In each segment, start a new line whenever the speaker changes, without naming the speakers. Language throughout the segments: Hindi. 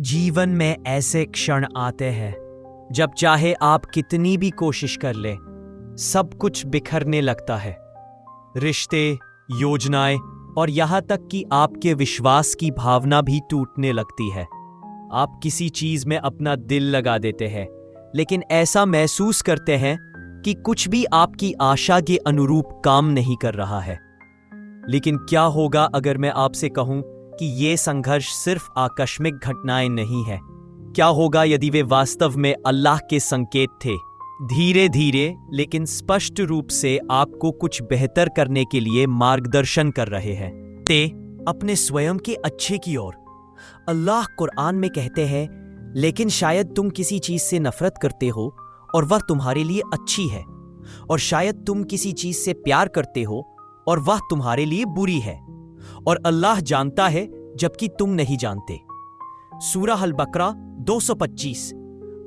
जीवन में ऐसे क्षण आते हैं जब चाहे आप कितनी भी कोशिश कर ले, सब कुछ बिखरने लगता है। रिश्ते, योजनाएं और यहां तक कि आपके विश्वास की भावना भी टूटने लगती है। आप किसी चीज में अपना दिल लगा देते हैं, लेकिन ऐसा महसूस करते हैं कि कुछ भी आपकी आशा के अनुरूप काम नहीं कर रहा है। लेकिन क्या होगा अगर मैं आपसे कहूं कि ये संघर्ष सिर्फ आकस्मिक घटनाएं नहीं है? क्या होगा यदि वे वास्तव में अल्लाह के संकेत थे, धीरे धीरे लेकिन स्पष्ट रूप से आपको कुछ बेहतर करने के लिए मार्गदर्शन कर रहे हैं, ते अपने स्वयं के अच्छे की ओर। अल्लाह कुरान में कहते हैं, लेकिन शायद तुम किसी चीज से नफरत करते हो और वह तुम्हारे लिए अच्छी है, और शायद तुम किसी चीज से प्यार करते हो और वह तुम्हारे लिए बुरी है, और अल्लाह जानता है जबकि तुम नहीं जानते। सूरह अल-बकरा 225।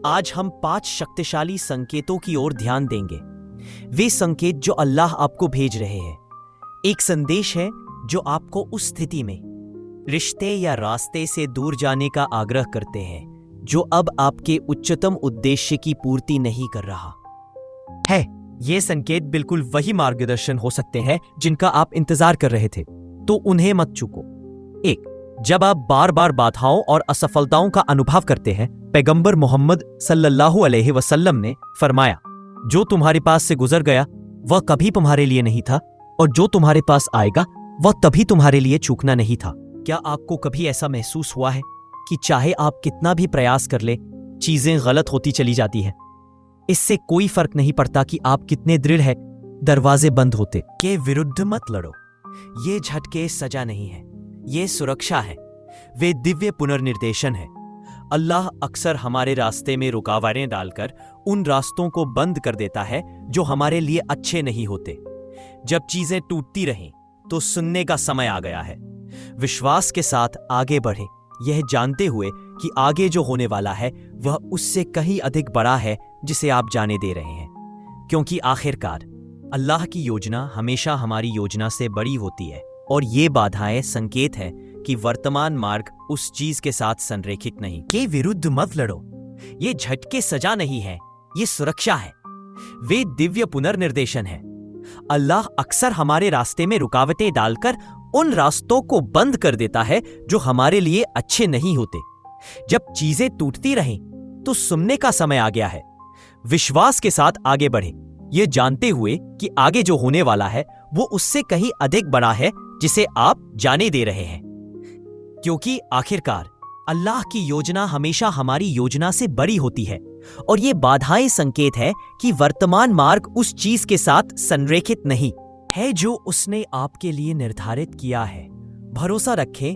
आज हम 5 शक्तिशाली संकेतों की ओर ध्यान देंगे। वे संकेत जो अल्लाह आपको भेज रहे हैं। एक संदेश है जो आपको उस स्थिति में रिश्ते या रास्ते से दूर जाने का आग्रह करते हैं जो अब आपके उच्चतम उद्देश्य की पूर्ति नहीं कर रहा है। ये संकेत बिल्कुल वही मार्गदर्शन हो सकते हैं जिनका आप इंतजार कर रहे थे, तो उन्हें मत चूको। 1. जब आप बार बार बाधाओं और असफलताओं का अनुभव करते हैं, पैगंबर मोहम्मद सल्लल्लाहु अलैहि वसल्लम ने फरमाया, जो तुम्हारे पास से गुजर गया वह कभी तुम्हारे लिए नहीं था, और जो तुम्हारे पास आएगा वह तभी तुम्हारे लिए चूकना नहीं था। क्या आपको कभी ऐसा महसूस हुआ है कि चाहे आप कितना भी प्रयास कर ले, चीजें गलत होती चली जाती हैं? इससे कोई फर्क नहीं पड़ता कि आप कितने दृढ़ हैं, दरवाजे बंद होते के विरुद्ध मत लड़ो। ये झटके सजा नहीं है, ये सुरक्षा है। वे दिव्य पुनर्निर्देशन है। अल्लाह अक्सर हमारे रास्ते में रुकावटें डालकर उन रास्तों को बंद कर देता है जो हमारे लिए अच्छे नहीं होते। जब चीजें टूटती रहें तो सुनने का समय आ गया है। विश्वास के साथ आगे बढ़ें, यह जानते हुए कि आगे जो होने वाला है वह उससे कहीं अधिक बड़ा है जिसे आप जाने दे रहे हैं, क्योंकि आखिरकार अल्लाह की योजना हमेशा हमारी योजना से बड़ी होती है, और ये बाधाएं संकेत है कि वर्तमान मार्ग उस चीज के साथ संरेखित नहीं के विरुद्ध मत लड़ो। ये झटके सजा नहीं है, ये सुरक्षा है। वे दिव्य पुनर्निर्देशन है। अल्लाह अक्सर हमारे रास्ते में रुकावटें डालकर उन रास्तों को बंद कर देता है जो हमारे लिए अच्छे नहीं होते। जब चीजें टूटती रहें तो सुनने का समय आ गया है। विश्वास के साथ आगे बढ़े, ये जानते हुए कि आगे जो होने वाला है वो उससे कहीं अधिक बड़ा है जिसे आप जाने दे रहे हैं, क्योंकि आखिरकार अल्लाह की योजना हमेशा हमारी योजना से बड़ी होती है, और ये बाधाएं संकेत है कि वर्तमान मार्ग उस चीज के साथ संरेखित नहीं है जो उसने आपके लिए निर्धारित किया है। भरोसा रखें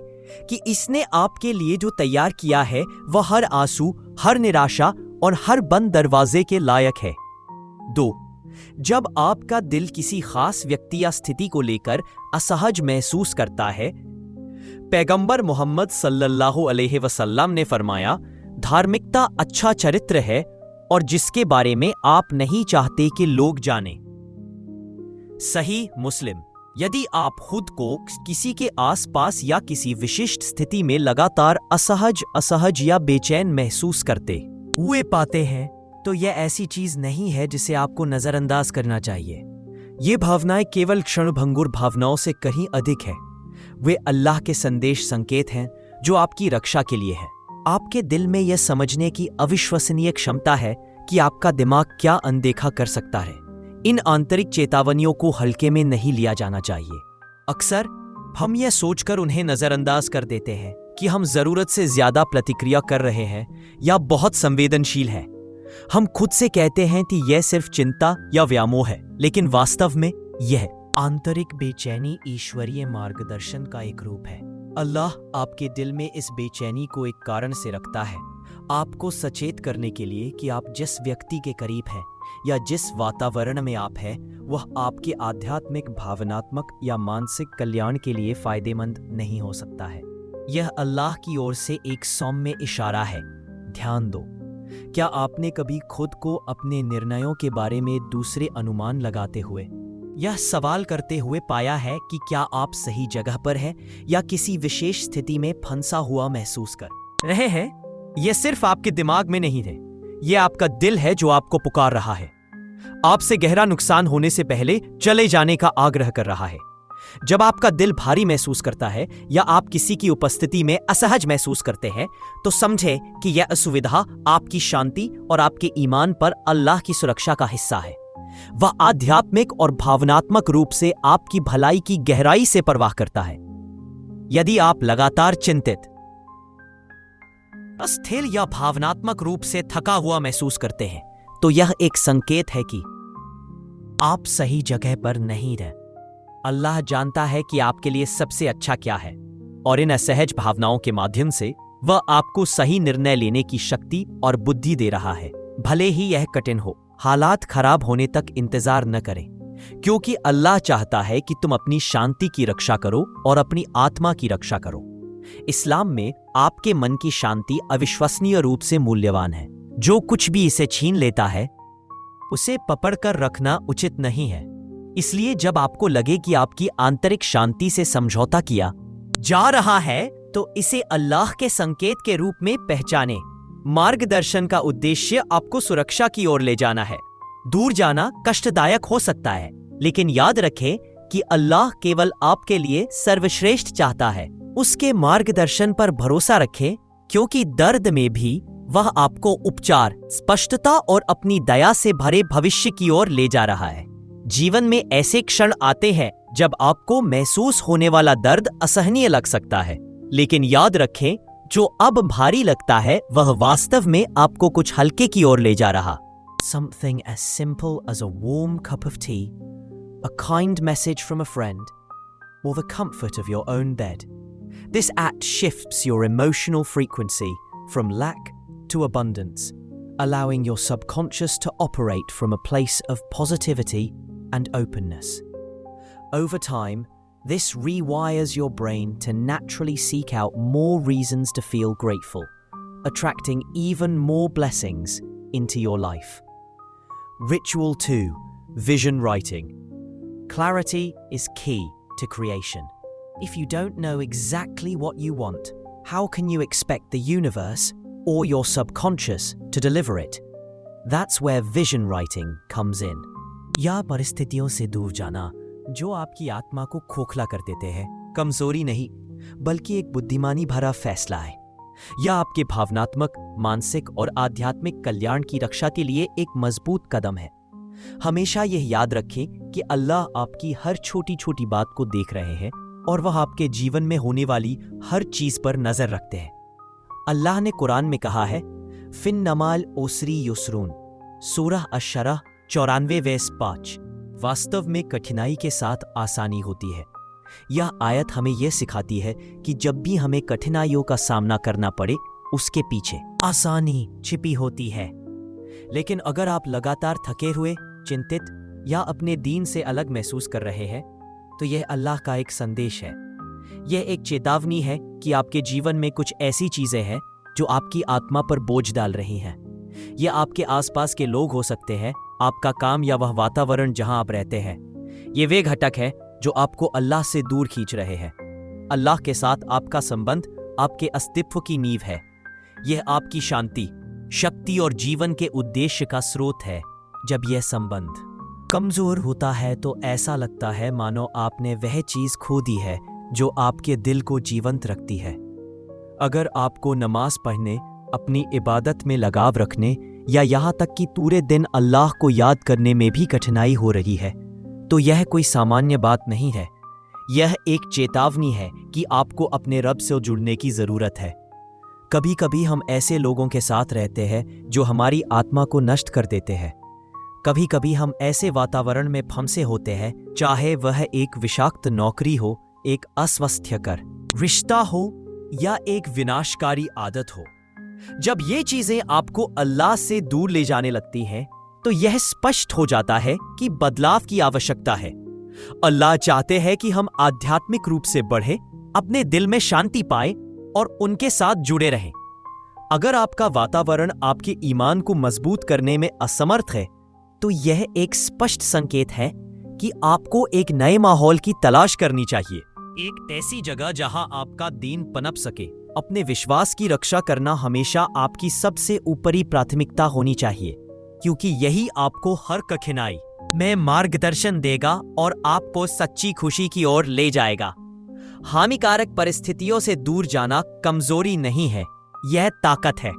कि इसने आपके लिए जो तैयार किया है वह हर आंसू, हर निराशा और हर बंद दरवाजे के लायक है। 2. जब आपका दिल किसी खास व्यक्ति या स्थिति को लेकर असहज महसूस करता है, पैगंबर मोहम्मद सल्लल्लाहु अलैहि वसल्लम ने फरमाया, धार्मिकता अच्छा चरित्र है और जिसके बारे में आप नहीं चाहते कि लोग जाने। सही मुस्लिम। यदि आप खुद को किसी के आसपास या किसी विशिष्ट स्थिति में लगातार असहज या बेचैन महसूस करते हुए पाते हैं, तो यह ऐसी चीज नहीं है जिसे आपको नजरअंदाज करना चाहिए। ये भावनाएं केवल क्षणभंगुर भावनाओं से कहीं अधिक है। वे अल्लाह के संदेश संकेत हैं जो आपकी रक्षा के लिए है। आपके दिल में यह समझने की अविश्वसनीय क्षमता है कि आपका दिमाग क्या अनदेखा कर सकता है। इन आंतरिक चेतावनियों को हल्के में नहीं लिया जाना चाहिए। अक्सर हम यह सोचकर उन्हें नजरअंदाज कर देते हैं कि हम जरूरत से ज्यादा प्रतिक्रिया कर रहे हैं या बहुत संवेदनशील हैं। हम खुद से कहते हैं कि यह सिर्फ चिंता या व्यामोह है, लेकिन वास्तव में यह आंतरिक बेचैनी ईश्वरीय मार्गदर्शन का एक रूप है। अल्लाह आपके दिल में इस बेचैनी को एक कारण से रखता है, आपको सचेत करने के लिए कि आप जिस व्यक्ति के करीब हैं या जिस वातावरण में आप हैं वह आपके आध्यात्मिक, भावनात्मक या मानसिक कल्याण के लिए फायदेमंद नहीं हो सकता है। यह अल्लाह की ओर से एक सौम्य इशारा है। ध्यान दो, क्या आपने कभी खुद को अपने निर्णयों के बारे में दूसरे अनुमान लगाते हुए यह सवाल करते हुए पाया है कि क्या आप सही जगह पर हैं या किसी विशेष स्थिति में फंसा हुआ महसूस कर रहे हैं? यह सिर्फ आपके दिमाग में नहीं है, यह आपका दिल है जो आपको पुकार रहा है, आपसे गहरा नुकसान होने से पहले चले जाने का आग्रह कर रहा है। जब आपका दिल भारी महसूस करता है या आप किसी की उपस्थिति में असहज महसूस करते हैं, तो समझे कि यह असुविधा आपकी शांति और आपके ईमान पर अल्लाह की सुरक्षा का हिस्सा है। वह आध्यात्मिक और भावनात्मक रूप से आपकी भलाई की गहराई से परवाह करता है। यदि आप लगातार चिंतित, अस्थिर या भावनात्मक रूप से थका हुआ महसूस करते हैं, तो यह एक संकेत है कि आप सही जगह पर नहीं रह। अल्लाह जानता है कि आपके लिए सबसे अच्छा क्या है, और इन असहज भावनाओं के माध्यम से वह आपको सही निर्णय लेने की शक्ति और बुद्धि दे रहा है। भले ही यह कठिन हो, हालात खराब होने तक इंतजार न करें, क्योंकि अल्लाह चाहता है कि तुम अपनी शांति की रक्षा करो और अपनी आत्मा की रक्षा करो। इस्लाम में आपके मन की शांति अविश्वसनीय रूप से मूल्यवान है। जो कुछ भी इसे छीन लेता है, उसे पकड़कर रखना उचित नहीं है। इसलिए जब आपको लगे कि आपकी आंतरिक शांति से समझौता किया जा रहा है, तो इसे अल्लाह के संकेत के रूप में पहचाने। मार्गदर्शन का उद्देश्य आपको सुरक्षा की ओर ले जाना है। दूर जाना कष्टदायक हो सकता है, लेकिन याद रखें कि अल्लाह केवल आपके लिए सर्वश्रेष्ठ चाहता है। उसके मार्गदर्शन पर भरोसा रखें, क्योंकि दर्द में भी वह आपको उपचार, स्पष्टता और अपनी दया से भरे भविष्य की ओर ले जा रहा है। जीवन में ऐसे क्षण आते हैं जब आपको महसूस होने वाला दर्द असहनीय लग सकता है, लेकिन याद रखें, जो अब भारी लगता है वह वास्तव में आपको कुछ हल्के की ओर ले जा रहा। Something as simple as a warm cup of tea, a kind message from a friend, or the comfort of your own bed. This act shifts your emotional frequency from lack to abundance, allowing your subconscious to operate from a place of positivity and openness. Over time, this rewires your brain to naturally seek out more reasons to feel grateful, attracting even more blessings into your life. Ritual 2. Vision writing. Clarity is key to creation. If you don't know exactly what you want, how can you expect the universe or your subconscious to deliver it? That's where vision writing comes in. या परिस्थितियों से दूर जाना जो आपकी आत्मा को खोखला कर देते हैं, कमजोरी नहीं बल्कि एक बुद्धिमानी भरा फैसला है। यह आपके भावनात्मक, मानसिक और आध्यात्मिक कल्याण की रक्षा के लिए एक मजबूत कदम है। हमेशा यह याद रखें कि अल्लाह आपकी हर छोटी छोटी बात को देख रहे हैं और वह आपके जीवन में होने वाली हर चीज पर नजर रखते हैं। अल्लाह ने कुरान में कहा है, फिन नमाल ओसरी युसरून, सूरह अश-शरह 94-5। वास्तव में कठिनाई के साथ आसानी होती है। यह आयत हमें यह सिखाती है कि जब भी हमें कठिनाइयों का सामना करना पड़े, उसके पीछे आसानी छिपी होती है। लेकिन अगर आप लगातार थके हुए, चिंतित या अपने दीन से अलग महसूस कर रहे हैं, तो यह अल्लाह का एक संदेश है। यह एक चेतावनी है कि आपके जीवन में कुछ ऐसी चीजें हैं जो आपकी आत्मा पर बोझ डाल रही हैं। यह आपके आसपास के लोग हो सकते हैं, आपका काम या वह वातावरण जहां आप रहते हैं। ये वे घटक है जो आपको अल्लाह से दूर खींच रहे हैं। अल्लाह के साथ आपका संबंध आपके अस्तित्व की नींव है। यह आपकी शांति, शक्ति और जीवन के उद्देश्य का स्रोत है। जब यह संबंध कमजोर होता है तो ऐसा लगता है मानो आपने वह चीज खो दी है जो आपके दिल को जीवंत रखती है। अगर आपको नमाज पढ़ने, अपनी इबादत में लगाव रखने या यहाँ तक कि पूरे दिन अल्लाह को याद करने में भी कठिनाई हो रही है, तो यह कोई सामान्य बात नहीं है। यह एक चेतावनी है कि आपको अपने रब से जुड़ने की जरूरत है। कभी कभी हम ऐसे लोगों के साथ रहते हैं जो हमारी आत्मा को नष्ट कर देते हैं। कभी कभी हम ऐसे वातावरण में फंसे होते हैं, चाहे वह एक विषाक्त नौकरी हो, एक अस्वास्थ्यकर रिश्ता हो या एक विनाशकारी आदत हो। जब ये चीजें आपको अल्लाह से दूर ले जाने लगती हैं, तो यह स्पष्ट हो जाता है कि बदलाव की आवश्यकता है। अल्लाह चाहते हैं कि हम आध्यात्मिक रूप से बढ़े, अपने दिल में शांति पाए और उनके साथ जुड़े रहें। अगर आपका वातावरण आपके ईमान को मजबूत करने में असमर्थ है, तो यह एक स्पष्ट संकेत है कि आपको एक नए माहौल की तलाश करनी चाहिए। एक ऐसी जगह जहां आपका दीन पनप सके अपने विश्वास की रक्षा करना हमेशा आपकी सबसे ऊपरी प्राथमिकता होनी चाहिए, क्योंकि यही आपको हर कठिनाई में मार्गदर्शन देगा और आपको सच्ची खुशी की ओर ले जाएगा। हानिकारक परिस्थितियों से दूर जाना कमजोरी नहीं है, यह ताकत है।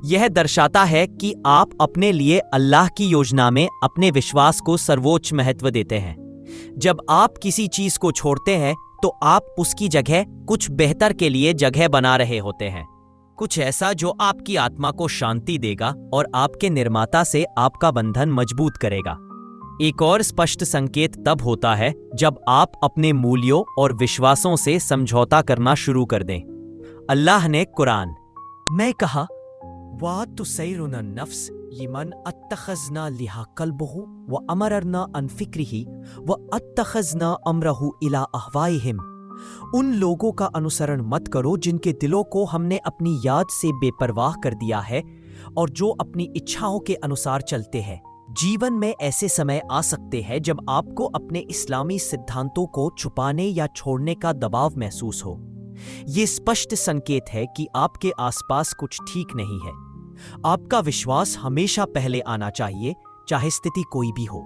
यह दर्शाता है कि आप अपने लिए अल्लाह की योजना में अपने विश्वास को सर्वोच्च महत्व देते हैं। जब आप किसी चीज को छोड़ते हैं तो आप उसकी जगह कुछ बेहतर के लिए जगह बना रहे होते हैं, कुछ ऐसा जो आपकी आत्मा को शांति देगा और आपके निर्माता से आपका बंधन मजबूत करेगा। एक और स्पष्ट संकेत तब होता है जब आप अपने मूल्यों और विश्वासों से समझौता करना शुरू कर दें। अल्लाह ने कुरान में कहा, वा तुसैरुन नफ्स यमन अत्तखज़ना लिहा कल्बहु व अमरना अन फिक्रिही व अत्तखज़ना अमरहु इला अहवाइहिम। उन लोगों का अनुसरण मत करो जिनके दिलों को हमने अपनी याद से बेपरवाह कर दिया है और जो अपनी इच्छाओं के अनुसार चलते हैं। जीवन में ऐसे समय आ सकते हैं जब आपको अपने इस्लामी सिद्धांतों को छुपाने या छोड़ने का दबाव महसूस हो। ये स्पष्ट संकेत है कि आपके आसपास कुछ ठीक नहीं है। आपका विश्वास हमेशा पहले आना चाहिए, चाहे स्थिति कोई भी हो।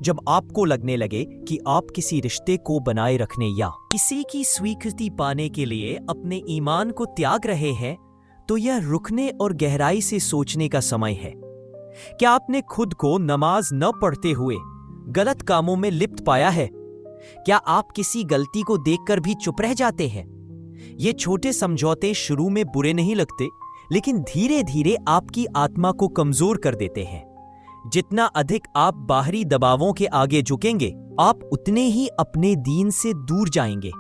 जब आपको लगने लगे कि आप किसी रिश्ते को बनाए रखने या किसी की स्वीकृति पाने के लिए अपने ईमान को त्याग रहे हैं, तो यह रुकने और गहराई से सोचने का समय है। क्या आपने खुद को नमाज न पढ़ते हुए गलत कामों में लिप्त पाया है? क्या आप किसी गलती को देखकर भी चुप रह जाते हैं? ये छोटे समझौते शुरू में बुरे नहीं लगते, लेकिन धीरे धीरे आपकी आत्मा को कमजोर कर देते हैं। जितना अधिक आप बाहरी दबावों के आगे झुकेंगे, आप उतने ही अपने दीन से दूर जाएंगे।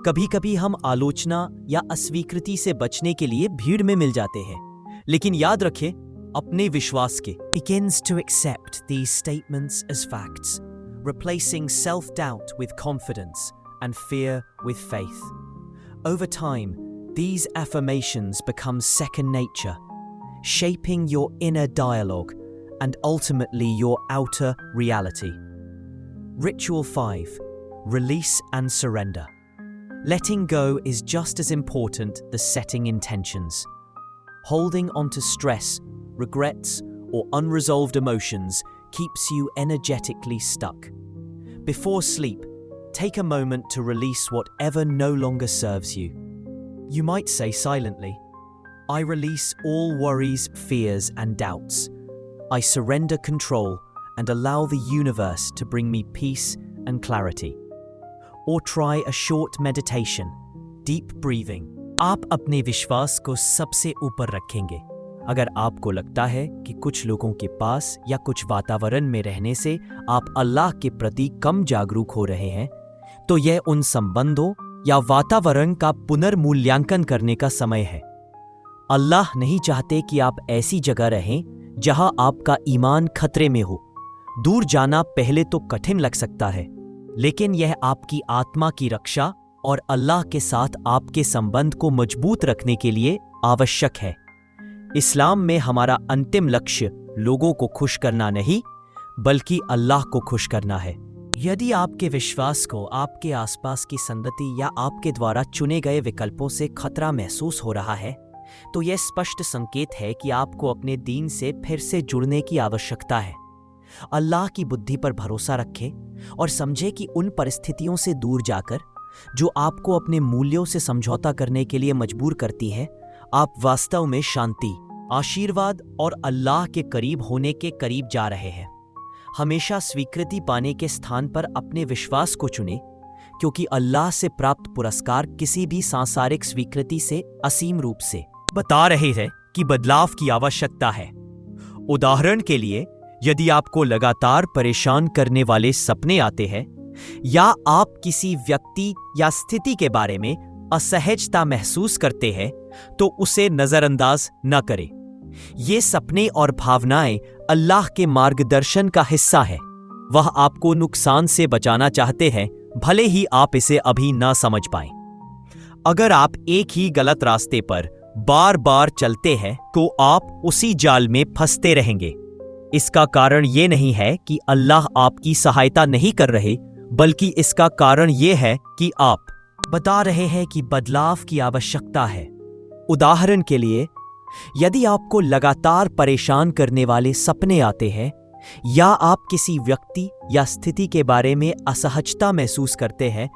कभी कभी हम आलोचना या अस्वीकृति से बचने के लिए भीड़ में मिल जाते हैं, लेकिन याद रखें, अपने विश्वास के begins to accept these statements as facts, replacing self-doubt with confidence and fear with faith. Over time, these affirmations become second nature, shaping your inner dialogue and ultimately your outer reality. Ritual 5. Release and surrender. Letting go is just as important as setting intentions. Holding on to stress, regrets, or unresolved emotions keeps you energetically stuck. Before sleep, take a moment to release whatever no longer serves you. You might say silently, I release all worries, fears, and doubts. I surrender control and allow the universe to bring me peace and clarity. Or try a short meditation, deep breathing. आप अपने विश्वास को सबसे ऊपर रखेंगे। अगर आपको लगता है कि कुछ लोगों के पास या कुछ वातावरण में रहने से आप अल्लाह के प्रति कम जागरूक हो रहे हैं, तो यह उन संबंधों या वातावरण का पुनर्मूल्यांकन करने का समय है। अल्लाह नहीं चाहते कि आप ऐसी जगह रहें जहां आपका ईमान खतरे में हो। दूर जाना पहले तो कठिन लग सकता है, लेकिन यह आपकी आत्मा की रक्षा और अल्लाह के साथ आपके संबंध को मजबूत रखने के लिए आवश्यक है। इस्लाम में हमारा अंतिम लक्ष्य लोगों को खुश करना नहीं, बल्कि अल्लाह को खुश करना है। यदि आपके विश्वास को आपके आसपास की संगति या आपके द्वारा चुने गए विकल्पों से खतरा महसूस हो रहा है, तो यह स्पष्ट संकेत है कि आपको अपने दीन से फिर से जुड़ने की आवश्यकता है। अल्लाह की बुद्धि पर भरोसा रखें और समझे कि उन परिस्थितियों से दूर जाकर जो आपको अपने मूल्यों से समझौता करने के लिए मजबूर करती है, आप वास्तव में शांति, आशीर्वाद और अल्लाह के करीब होने के करीब जा रहे हैं। हमेशा स्वीकृति पाने के स्थान पर अपने विश्वास को चुनें, क्योंकि अल्लाह से प्राप्त पुरस्कार किसी भी सांसारिक स्वीकृति से असीम रूप से बता रहे हैं कि बदलाव की आवश्यकता है। उदाहरण के लिए, यदि आपको लगातार परेशान करने वाले सपने आते हैं या आप किसी व्यक्ति या स्थिति के बारे में असहजता महसूस करते हैं, तो उसे नजरअंदाज न करें। ये सपने और भावनाएं अल्लाह के मार्गदर्शन का हिस्सा है। वह आपको नुकसान से बचाना चाहते हैं, भले ही आप इसे अभी ना समझ पाएं। अगर आप एक ही गलत रास्ते पर बार बार चलते हैं, तो आप उसी जाल में फंसते रहेंगे। इसका कारण ये नहीं है कि अल्लाह आपकी सहायता नहीं कर रहे, बल्कि इसका कारण ये है कि आप बता रहे हैं कि बदलाव की आवश्यकता है। उदाहरण के लिए, यदि आपको लगातार परेशान करने वाले सपने आते हैं या आप किसी व्यक्ति या स्थिति के बारे में असहजता महसूस करते हैं,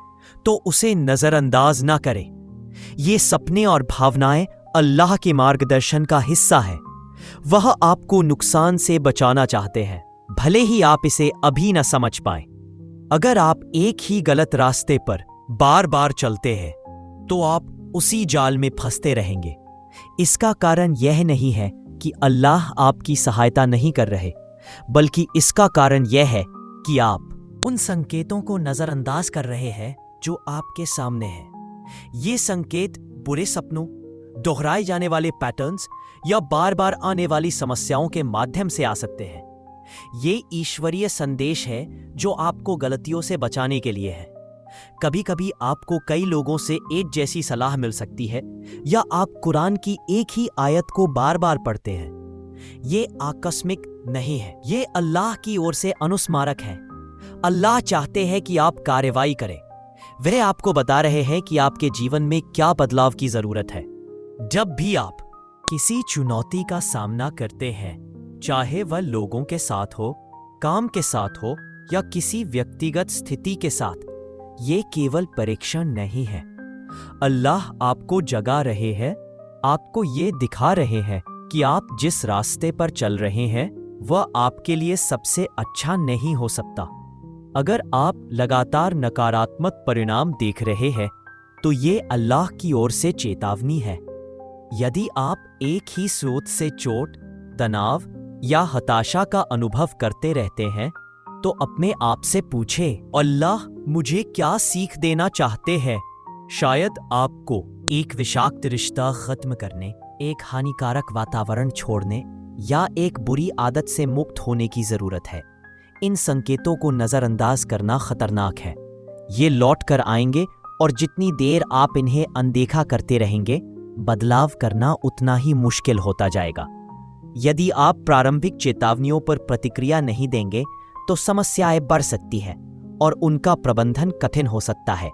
तो उसे नजरअंदाज ना करें। ये सपने और भावनाएं अल्लाह के मार्गदर्शन का हिस्सा है। वह आपको नुकसान से बचाना चाहते हैं, भले ही आप इसे अभी न समझ पाएं। अगर आप एक ही गलत रास्ते पर बार बार चलते हैं, तो आप उसी जाल में फंसते रहेंगे। इसका कारण यह नहीं है कि अल्लाह आपकी सहायता नहीं कर रहे, बल्कि इसका कारण यह है कि आप उन संकेतों को नजरअंदाज कर रहे हैं जो आपके सामने हैं। ये संकेत बुरे सपनों, दोहराए जाने वाले पैटर्न्स या बार बार आने वाली समस्याओं के माध्यम से आ सकते हैं। ये ईश्वरीय संदेश है जो आपको गलतियों से बचाने के लिए है। कभी कभी आपको कई लोगों से एक जैसी सलाह मिल सकती है, या आप कुरान की एक ही आयत को बार बार पढ़ते हैं। ये आकस्मिक नहीं है, ये अल्लाह की ओर से अनुस्मारक है। अल्लाह चाहते हैं कि आप कार्रवाई करें। वह आपको बता रहे हैं कि आपके जीवन में क्या बदलाव की जरूरत है। जब भी आप किसी चुनौती का सामना करते हैं, चाहे वह लोगों के साथ हो, काम के साथ हो या किसी व्यक्तिगत स्थिति के साथ, ये केवल परीक्षण नहीं है। अल्लाह आपको जगा रहे हैं, आपको ये दिखा रहे हैं कि आप जिस रास्ते पर चल रहे हैं वह आपके लिए सबसे अच्छा नहीं हो सकता। अगर आप लगातार नकारात्मक परिणाम देख रहे हैं, तो ये अल्लाह की ओर से चेतावनी है। यदि आप एक ही स्रोत से चोट, तनाव या हताशा का अनुभव करते रहते हैं, तो अपने आप से पूछें, अल्लाह मुझे क्या सीख देना चाहते हैं? शायद आपको एक विषाक्त रिश्ता खत्म करने, एक हानिकारक वातावरण छोड़ने या एक बुरी आदत से मुक्त होने की जरूरत है। इन संकेतों को नजरअंदाज करना खतरनाक है। ये लौट कर आएंगे, और जितनी देर आप इन्हें अनदेखा करते रहेंगे, बदलाव करना उतना ही मुश्किल होता जाएगा। यदि आप प्रारंभिक चेतावनियों पर प्रतिक्रिया नहीं देंगे, तो समस्याएं बढ़ सकती हैं और उनका प्रबंधन कठिन हो सकता है।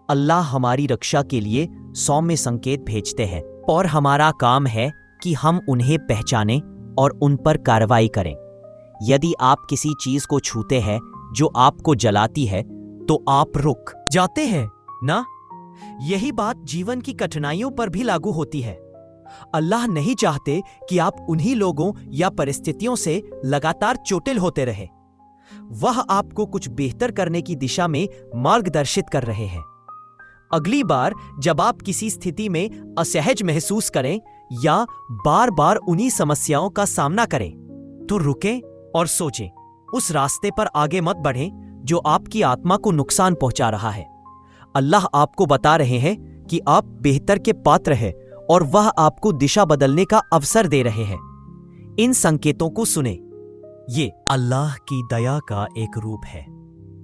अल्लाह हमारी रक्षा के लिए सौम्य संकेत भेजते हैं, और हमारा काम है कि हम उन्हें पहचानें और उन पर कार्रवाई करें। यदि आप किसी चीज को छूते हैं जो आपको जलाती है, तो आप रुक जाते हैं ना? यही बात जीवन की कठिनाइयों पर भी लागू होती है। अल्लाह नहीं चाहते कि आप उन्हीं लोगों या परिस्थितियों से लगातार चोटिल होते रहे। वह आपको कुछ बेहतर करने की दिशा में मार्गदर्शित कर रहे हैं। अगली बार जब आप किसी स्थिति में असहज महसूस करें या बार बार उन्हीं समस्याओं का सामना करें, तो रुकें और सोचें, उस रास्ते पर आगे मत बढ़ें जो आपकी आत्मा को नुकसान पहुंचा रहा है। अल्लाह आपको बता रहे हैं कि आप बेहतर के पात्र हैं, और वह आपको दिशा बदलने का अवसर दे रहे हैं। इन संकेतों को सुने। ये अल्लाह की दया का एक रूप है।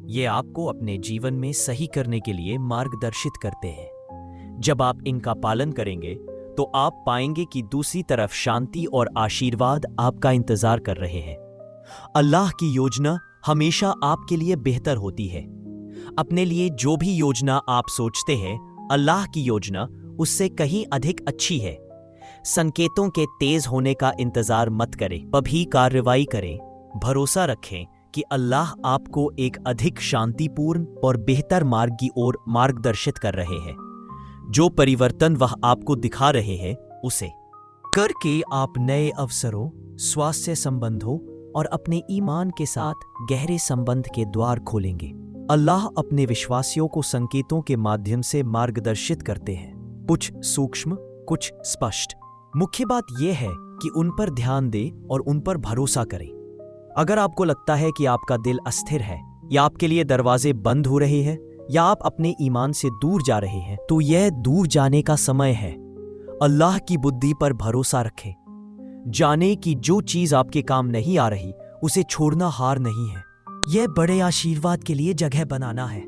ये आपको अपने जीवन में सही करने के लिए मार्गदर्शित करते हैं। जब आप इनका पालन करेंगे, तो आप पाएंगे कि दूसरी तरफ शांति और आशीर्वाद आपका इंतजार कर रहे हैं। अल्लाह की योजना हमेशा आपके लिए बेहतर होती है। अपने लिए जो भी योजना आप सोचते हैं, अल्लाह की योजना उससे कहीं अधिक अच्छी है। संकेतों के तेज होने का इंतजार मत करें, अभी कार्रवाई करें। भरोसा रखें कि अल्लाह आपको एक अधिक शांतिपूर्ण और बेहतर मार्ग की ओर मार्गदर्शित कर रहे हैं। जो परिवर्तन वह आपको दिखा रहे हैं, उसे करके आप नए अवसरों, स्वास्थ्य संबंधों और अपने ईमान के साथ गहरे संबंध के द्वार खोलेंगे। अल्लाह अपने विश्वासियों को संकेतों के माध्यम से मार्गदर्शित करते हैं, कुछ सूक्ष्म, कुछ स्पष्ट। मुख्य बात यह है कि उन पर ध्यान दें और उन पर भरोसा करें। अगर आपको लगता है कि आपका दिल अस्थिर है, या आपके लिए दरवाजे बंद हो रहे हैं, या आप अपने ईमान से दूर जा रहे हैं, तो यह दूर जाने का समय है। अल्लाह की बुद्धि पर भरोसा रखें। जाने कि जो चीज आपके काम नहीं आ रही, उसे छोड़ना हार नहीं है। यह बड़े आशीर्वाद के लिए जगह बनाना है।